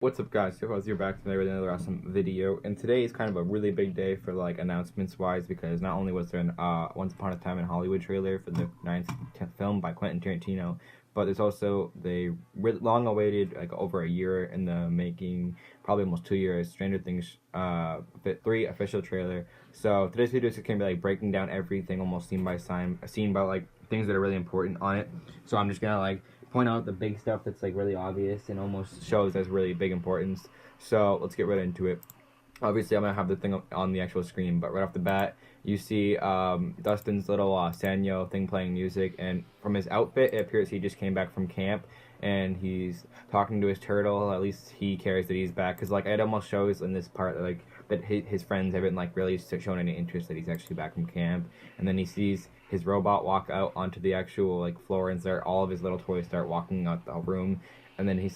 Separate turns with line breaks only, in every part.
What's up, guys? So you're back today with another awesome video, and today is kind of a really big day for like announcements wise, because not only was there an Once Upon a Time in Hollywood trailer for the 10th film by Quentin Tarantino, but there's also the long awaited, like over a year in the making, probably almost 2 years, Stranger Things 3 official trailer. So today's video is going to be like breaking down everything almost scene by like things that are really important on it. So I'm just gonna like point out the big stuff that's like really obvious and almost shows as really big importance. So let's get right into it. Obviously, I'm gonna have the thing on the actual screen, but right off the bat, you see Dustin's little Sanyo thing playing music, and from his outfit, it appears he just came back from camp, and he's talking to his turtle. At least he cares that he's back, because like it almost shows in this part like that his friends haven't like really shown any interest that he's actually back from camp, and then he sees his robot walk out onto the actual like floor, and start all of his little toys start walking out the room. And then he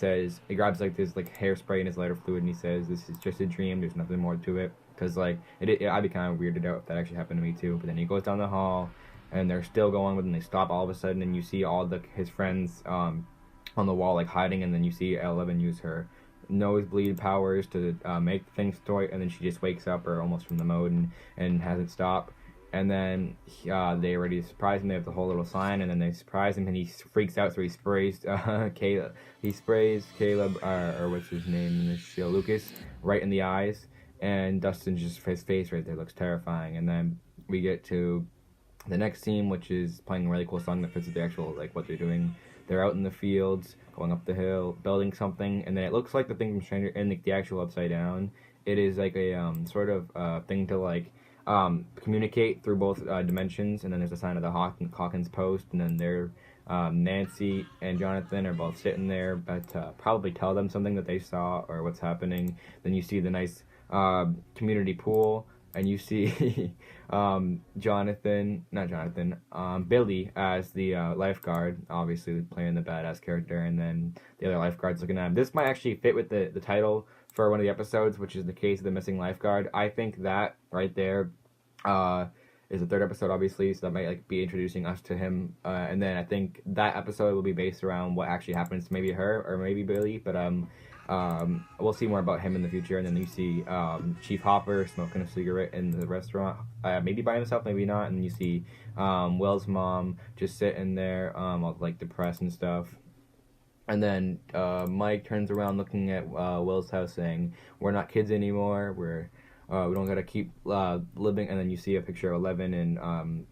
grabs like this like hairspray and his lighter fluid, and he says, "This is just a dream. There's nothing more to it." Because like I'd be kind of weirded out if that actually happened to me too. But then he goes down the hall, and they're still going with, and they stop all of a sudden, and you see all his friends on the wall like hiding, and then you see Eleven use her nosebleed powers to make things toy, and then she just wakes up or almost from the mode and hasn't stopped. And then they already surprise him. They have the whole little sign, and then they surprise him, and he freaks out. So he sprays Caleb. He sprays Caleb, or what's his name in this show, Lucas, right in the eyes. And Dustin's just his face right there looks terrifying. And then we get to the next scene, which is playing a really cool song that fits with the actual like what they're doing. They're out in the fields, going up the hill, building something, and then it looks like the thing from Stranger and the actual Upside Down. It is like a sort of thing to like communicate through both dimensions, and then there's a sign of the Hawkins Post, and then they're Nancy and Jonathan are both sitting there, but probably tell them something that they saw or what's happening. Then you see the nice community pool, and you see Billy as the lifeguard, obviously playing the badass character, and then the other lifeguards looking at him. This might actually fit with the title for one of the episodes, which is the case of the missing lifeguard. I think that right there is the third episode, obviously, so that might like be introducing us to him, and then I think that episode will be based around what actually happens to maybe her or maybe Billy, but we'll see more about him in the future. And then you see Chief Hopper smoking a cigarette in the restaurant, maybe by himself, maybe not. And you see Will's mom just sitting there, all like depressed and stuff. And then Mike turns around looking at Will's house saying, "We're not kids anymore. We don't gotta keep living." And then you see a picture of Eleven and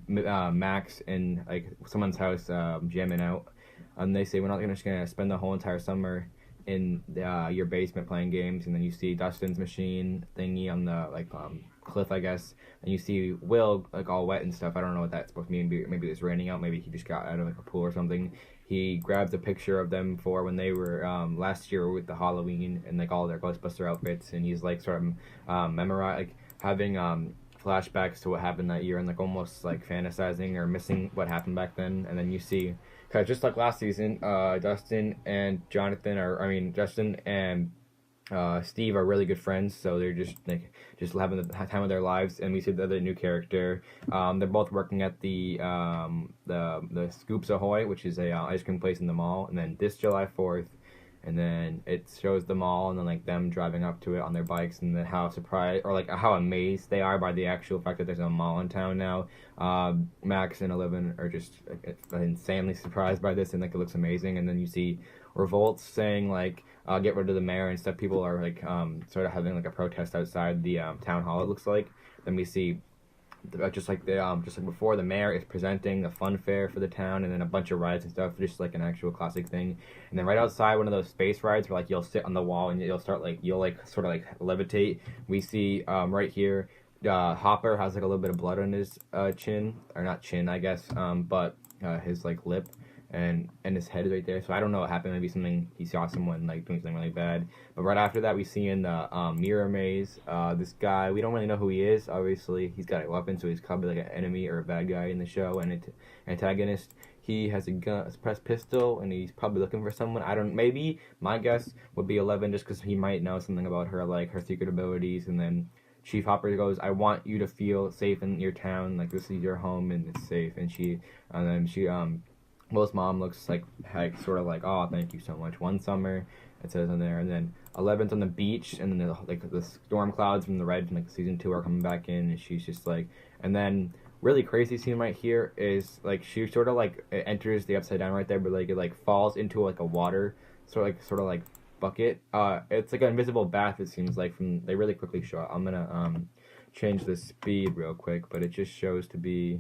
Max in like someone's house jamming out. And they say, "We're not just gonna spend the whole entire summer in your basement playing games." And then you see Dustin's machine thingy on the like cliff, I guess, and you see Will like all wet and stuff. I don't know what that's supposed to mean. Maybe it's raining out. Maybe he just got out of like a pool or something. He grabs a picture of them for when they were last year with the Halloween and like all their Ghostbuster outfits, and he's like sort of like having flashbacks to what happened that year, and like almost like fantasizing or missing what happened back then. And then you see, cause just like last season, Dustin and Steve are really good friends, so they're just having the time of their lives. And we see the other new character. They're both working at the Scoops Ahoy, which is a ice cream place in the mall. And then this July 4th, and then it shows the mall, and then like them driving up to it on their bikes, and then how surprised or like how amazed they are by the actual fact that there's a mall in town now. Max and Eleven are just insanely surprised by this, and like it looks amazing. And then you see Revolt saying like get rid of the mayor and stuff. People are like sort of having like a protest outside the town hall, it looks like. Then we see just like before, the mayor is presenting the fun fair for the town, and then a bunch of rides and stuff, just like an actual classic thing. And then right outside, one of those space rides where like you'll sit on the wall and you'll sort of like levitate. We see right here Hopper has like a little bit of blood on his chin, or not chin, I guess, but his like lip and his head is right there. So I don't know what happened. Maybe he saw someone like doing something really bad. But right after that, we see in the mirror maze this guy. We don't really know who he is. Obviously, he's got a weapon, so he's probably like an enemy or a bad guy in the show, and antagonist. He has a suppressed pistol, and he's probably looking for someone. Maybe my guess would be 11, just because he might know something about her, like her secret abilities. And then Chief Hopper goes, "I want you to feel safe in your town. Like this is your home, and it's safe." And then she Will's mom looks like sort of like, "Oh, thank you so much." One summer, It says on there, and then 11's on the beach, and then the storm clouds from the red from like season 2 are coming back in, and she's just like, and then really crazy scene right here is like she sort of like enters the upside down right there, but like it like falls into like a water sort of like bucket. It's like an invisible bath. It seems like from they really quickly show it. I'm gonna change the speed real quick, but it just shows to be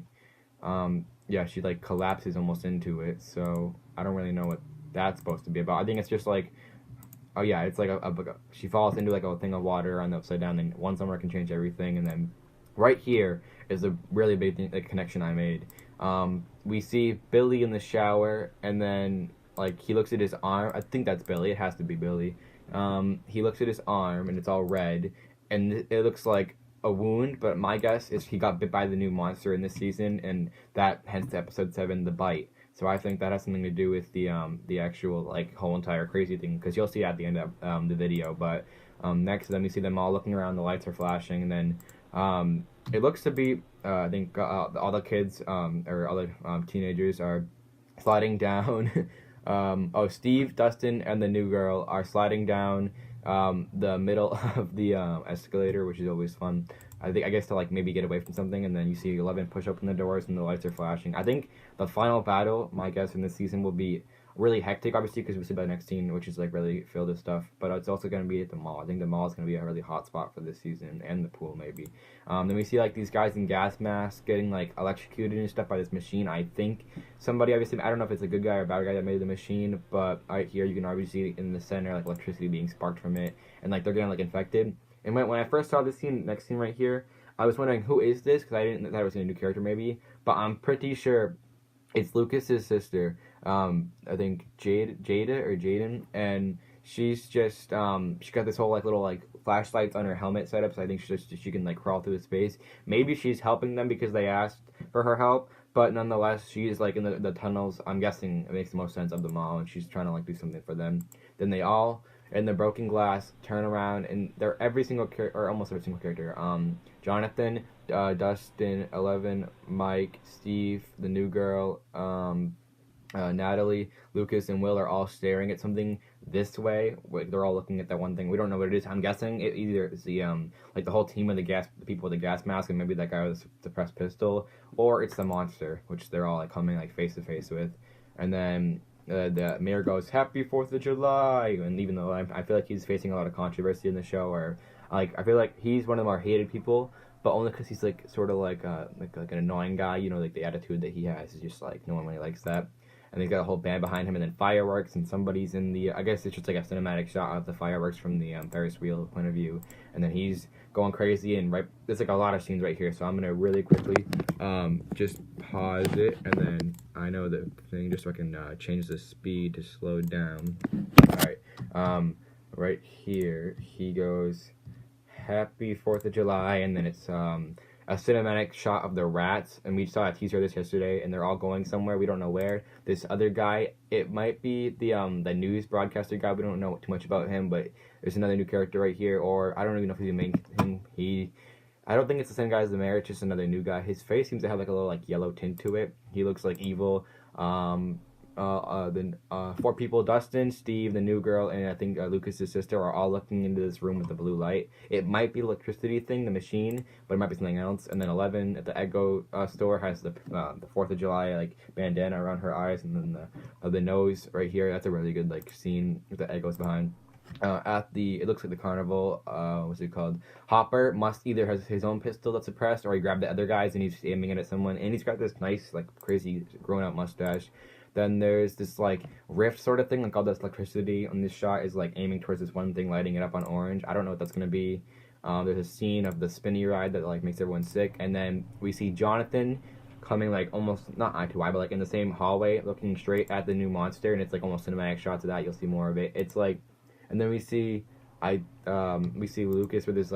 yeah, she like collapses almost into it. So I don't really know what that's supposed to be about. I think it's just like, oh yeah, it's like she falls into like a thing of water on the upside down. Then one summer can change everything, and then right here is a really big thing, like, connection I made. We see Billy in the shower, and then like he looks at his arm. I think that's Billy. It has to be Billy. He looks at his arm, and it's all red, and it looks like a wound. But my guess is he got bit by the new monster in this season, and that hence episode 7, the bite. So I think that has something to do with the actual like whole entire crazy thing, because you'll see at the end of the video. But next, then we see them all looking around. The lights are flashing, and then it looks to be I think all the kids or all the teenagers are sliding down. Steve, Dustin, and the new girl are sliding down the middle of the escalator, which is always fun. I guess to like maybe get away from something, and then you see 11 push open the doors and the lights are flashing. I think the final battle, my guess in this season, will be really hectic, obviously, because we see by the next scene, which is like really filled with stuff. But it's also going to be at the mall. I think the mall is going to be a really hot spot for this season, and the pool maybe. Then we see like these guys in gas masks getting like electrocuted and stuff by this machine. I think somebody, obviously, I don't know if it's a good guy or a bad guy that made the machine, but right here you can obviously see in the center like electricity being sparked from it, and like they're getting like infected. And when I first saw this scene, next scene right here, I was wondering who is this, because I didn't think that was a new character maybe, but I'm pretty sure it's Lucas's sister. I think Jada or Jaden, and she's just she got this whole like little like flashlights on her helmet setup, so I think she can like crawl through the space. Maybe she's helping them because they asked for her help, but nonetheless she's like in the tunnels. I'm guessing it makes the most sense of them all, and she's trying to like do something for them. Then they all in the broken glass turn around, and they're every single character, or almost every single character. Jonathan, Dustin, 11, Mike, Steve, the new girl, Natalie, Lucas, and Will are all staring at something this way. They're all looking at that one thing. We don't know what it is. I'm guessing it either is the like the whole team of the people with the gas mask, and maybe that guy with the suppressed pistol, or it's the monster, which they're all like coming like face to face with. And then the mayor goes, "Happy 4th of July," and even though I feel like he's facing a lot of controversy in the show, or like I feel like he's one of the more hated people, but only because he's like sort of like like an annoying guy, you know, like the attitude that he has is just like no one really likes that. And he's got a whole band behind him, and then fireworks, and somebody's in the, I guess it's just like a cinematic shot of the fireworks from the Ferris wheel point of view, and then he's going crazy, and right, there's like a lot of scenes right here, so I'm gonna really quickly just pause it, and then I know the thing just so I can change the speed to slow down. Alright, right here, he goes, "Happy 4th of July," and then it's a cinematic shot of the rats, and we saw a teaser of this yesterday, and they're all going somewhere, we don't know where. This other guy, it might be the news broadcaster guy, we don't know too much about him, but there's another new character right here, or I don't even know if he's the main thing. I don't think it's the same guy as the mayor, it's just another new guy. His face seems to have like a little like yellow tint to it. He looks like evil. Then 4 people, Dustin, Steve, the new girl, and I think Lucas's sister are all looking into this room with the blue light. It might be the electricity thing, the machine, but it might be something else. And then 11 at the Eggo store has the 4th of July like bandana around her eyes, and then the nose right here. That's a really good like scene with the Eggos behind. It looks like the carnival, what's it called? Hopper must either has his own pistol that's suppressed, or he grabbed the other guys and he's aiming it at someone, and he's got this nice like crazy grown out mustache. Then there's this like rift sort of thing, like all this electricity on this shot is like aiming towards this one thing, lighting it up on orange. I don't know what that's gonna be. There's a scene of the spinny ride that like makes everyone sick, and then we see Jonathan coming like almost not eye to eye, but like in the same hallway, looking straight at the new monster, and it's like almost cinematic shots of that. You'll see more of it. It's like, and then we see Lucas with his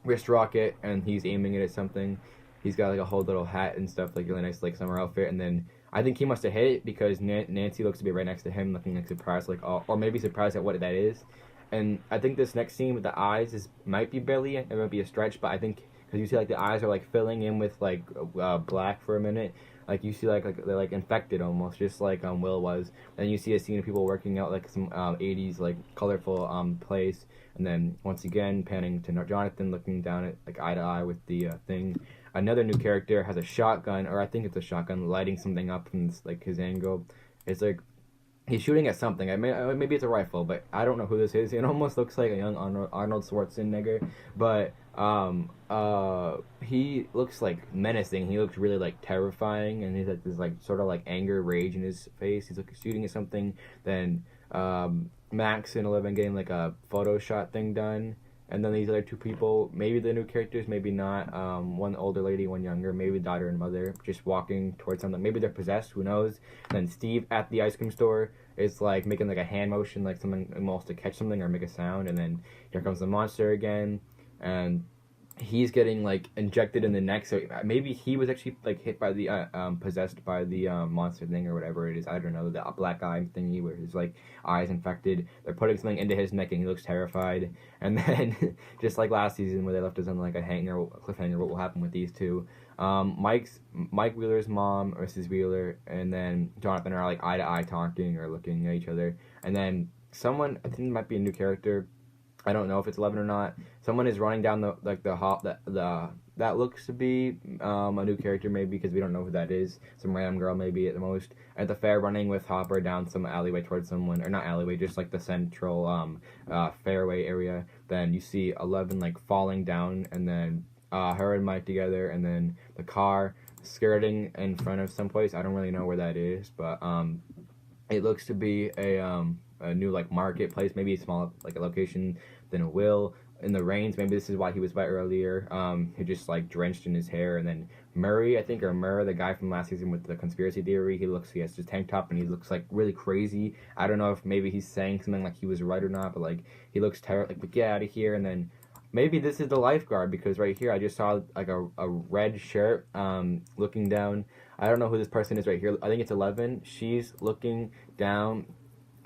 wrist rocket, and he's aiming it at something. He's got like a whole little hat and stuff, like really nice like summer outfit, and then I think he must have hit it because Nancy looks to be right next to him, looking like surprised, like or maybe surprised at what that is. And I think this next scene with the eyes might be Billy. It might be a stretch, but I think because you see like the eyes are like filling in with like black for a minute. Like you see like they're like infected almost, just like Will was. And you see a scene of people working out like some 80s like colorful place, and then once again panning to Jonathan looking down at like eye to eye with the thing. Another new character has a shotgun, or I think it's a shotgun, lighting something up from this, like his angle. It's like he's shooting at something. Maybe it's a rifle, but I don't know who this is. It almost looks like a young Arnold Schwarzenegger, but he looks like menacing. He looks really like terrifying, and he's like this like sort of like anger, rage in his face. He's like shooting at something. Then Max and 11 getting like a photo shot thing done. And then these other two people, maybe the new characters, maybe not. One older lady, one younger, maybe daughter and mother, just walking towards something. Maybe they're possessed, who knows? And then Steve at the ice cream store is like making like a hand motion, like someone wants to catch something or make a sound. And then here comes the monster again, and he's getting like injected in the neck, so maybe he was actually like hit by the possessed by the monster thing or whatever it is. I don't know, the black eye thingy where his like eyes infected. They're putting something into his neck and he looks terrified. And then just like last season where they left us on like a cliffhanger, what will happen with these two? Mike Wheeler's mom, Mrs. Wheeler, and then Jonathan are like eye to eye talking or looking at each other. And then someone, I think it might be a new character, I don't know if it's 11 or not. Someone is running down that looks to be a new character maybe, because we don't know who that is. Some random girl maybe at the most. At the fair, running with Hopper down some alleyway towards someone, or not alleyway, just like the central fairway area. Then you see 11 like falling down, and then her and Mike together, and then the car skirting in front of someplace. I don't really know where that is, but it looks to be a new like marketplace, maybe a small like a location than a Will. In the rains, maybe this is why he was wet earlier. He just like drenched in his hair. And then Murray, I think, or Murr, the guy from last season with the conspiracy theory, he has his tank top and he looks like really crazy. I don't know if maybe he's saying something like he was right or not, but like he looks like, but get out of here. And then maybe this is the lifeguard, because right here I just saw like a red shirt looking down. I don't know who this person is right here. I think it's 11. She's looking down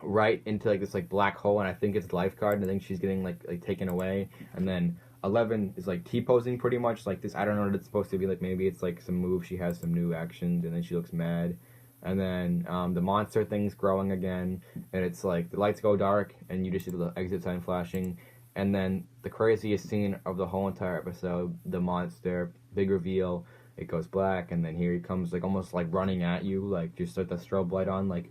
right into like this like black hole, and I think it's lifeguard, and I think she's getting like taken away. And then 11 is like T-posing pretty much like this. I don't know what it's supposed to be like. Maybe it's like some move, she has some new actions, and then she looks mad. And then the monster thing's growing again, and it's like the lights go dark and you just see the exit sign flashing. And then the craziest scene of the whole entire episode, the monster, big reveal, it goes black, and then here he comes like almost like running at you, like just with the strobe light on, like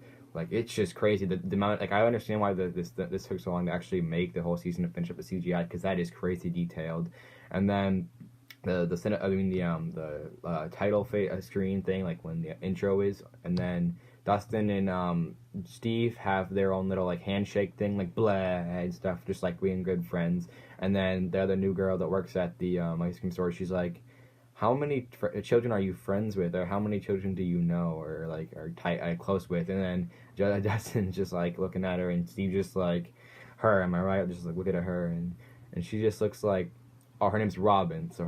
it's just crazy. The amount, like I understand why this took so long to actually make the whole season to finish up the CGI, because that is crazy detailed. And then the title screen thing, like when the intro is, and then Dustin and Steve have their own little like handshake thing, like blah and stuff, just like being good friends. And then the other new girl that works at the ice cream store, she's like, how many children are you friends with, or how many children do you know, or like are close with? And then Dustin's just like looking at her, and Steve just like, her, am I right? Just like looking at her, and she just looks like, oh, her name's Robin. So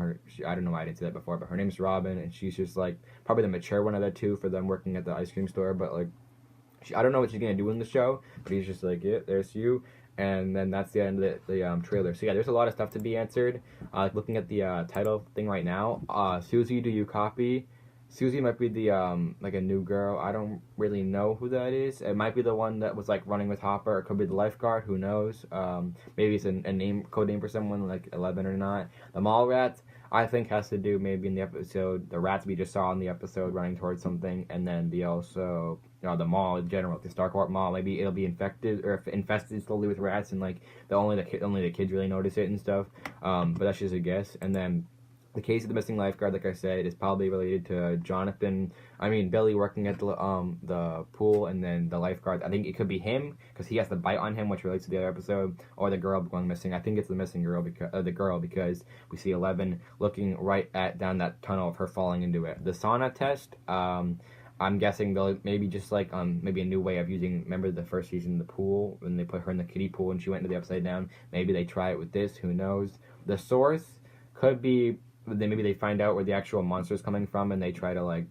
I don't know why I didn't say that before, but her name's Robin, and she's just like probably the mature one of the two for them working at the ice cream store. But like, I don't know what she's gonna do in the show, but he's just like, yeah, there's you. And then that's the end of the trailer. So yeah, there's a lot of stuff to be answered. Looking at the title thing right now, Susie, do you copy? Susie might be the like a new girl. I don't really know who that is. It might be the one that was like running with Hopper. It could be the lifeguard. Who knows? Maybe it's a code name for someone like 11 or not. The mall rats, I think, has to do maybe in the episode, the rats we just saw in the episode running towards something, and then the mall in general, the Starcourt Mall, maybe it'll be infected or infested slowly with rats, and like only the kids really notice it and stuff. But that's just a guess. And then the case of the missing lifeguard, like I said, is probably related to Billy working at the pool, and then the lifeguard. I think it could be him, because he has the bite on him, which relates to the other episode, or the girl going missing. I think it's the missing girl, because we see 11 looking right down that tunnel of her falling into it. The sauna test, I'm guessing they'll maybe just like maybe a new way of using. Remember the first season, the pool, when they put her in the kiddie pool and she went into the upside down. Maybe they try it with this. Who knows? The source could be. Maybe they find out where the actual monster is coming from, and they try to like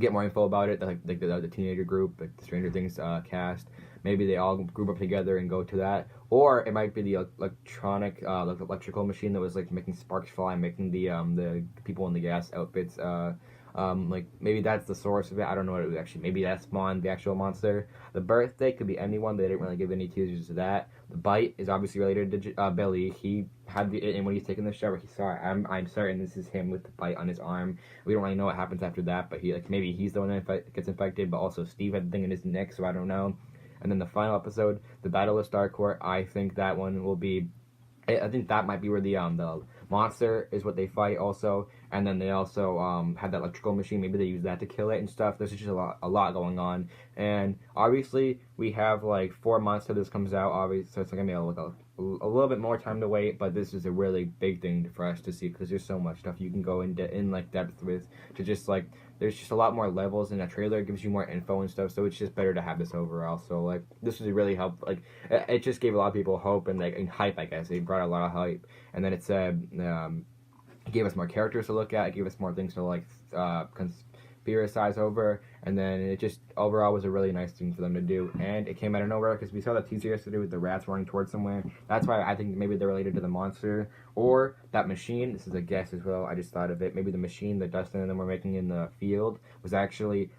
get more info about it. Like the teenager group, like the Stranger Things cast. Maybe they all group up together and go to that, or it might be the electrical machine that was like making sparks fly, making the people in the gas outfits Like maybe that's the source of it. I don't know what it was actually. Maybe that spawned the actual monster. The birthday could be anyone. They didn't really give any teasers to that. The bite is obviously related to Billy. He had the, and when he's taking the shower, he saw it. I'm certain this is him with the bite on his arm. We don't really know what happens after that, but he like maybe he's the one that gets infected. But also Steve had the thing in his neck, so I don't know. And then the final episode, the Battle of Starcourt. I think that one will be. I think that might be where the monster is what they fight also, and then they also have that electrical machine. Maybe they use that to kill it and stuff. There's just a lot going on, and obviously we have like 4 months till this comes out. Obviously, so it's gonna be a little bit more time to wait. But this is a really big thing for us to see because there's so much stuff you can go in like depth with to just like. There's just a lot more levels in a trailer. It gives you more info and stuff, so it's just better to have this overall. So like this was really helped. Like it just gave a lot of people hope and like and hype. I guess it brought a lot of hype, and then it said it gave us more characters to look at. It gave us more things to like conspiracize over, and then it just overall was a really nice thing for them to do. And it came out of nowhere because we saw that teaser yesterday with the rats running towards somewhere. That's why I think maybe they're related to the monster or that machine. This is a guess as well. I just thought of it. Maybe the machine that Dustin and them were making in the field was actually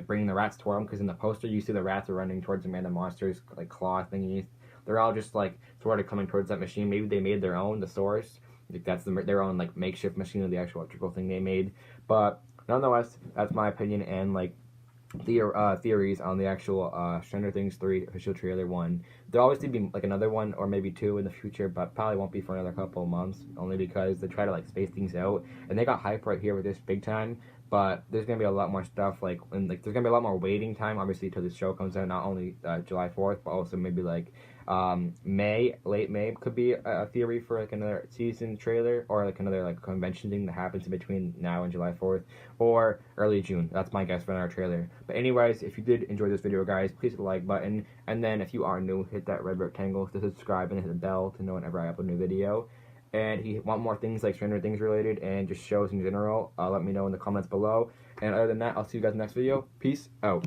bringing the rats toward them, because in the poster you see the rats are running towards them and the monster's like claw thingies. They're all just like sort of coming towards that machine. Maybe they made their own, the source. Like that's their own like makeshift machine of the actual electrical thing they made. But nonetheless, that's my opinion and like theories on the actual Stranger Things 3 official trailer 1. There'll always be like another one or maybe 2 in the future, but probably won't be for another couple of months, only because they try to like space things out. And they got hype right here with this big time, but there's gonna be a lot more stuff like, and like there's gonna be a lot more waiting time obviously till the show comes out, not only July 4th but also maybe like late May could be a theory for like another season trailer or like another like convention thing that happens in between now and July 4th, or early June. That's my guess for another trailer. But anyways, if you did enjoy this video, guys, please hit the like button, and then if you are new, hit that red rectangle to subscribe and hit the bell to know whenever I upload a new video. And if you want more things like Stranger Things related and just shows in general, let me know in the comments below. And other than that, I'll see you guys in the next video. Peace out.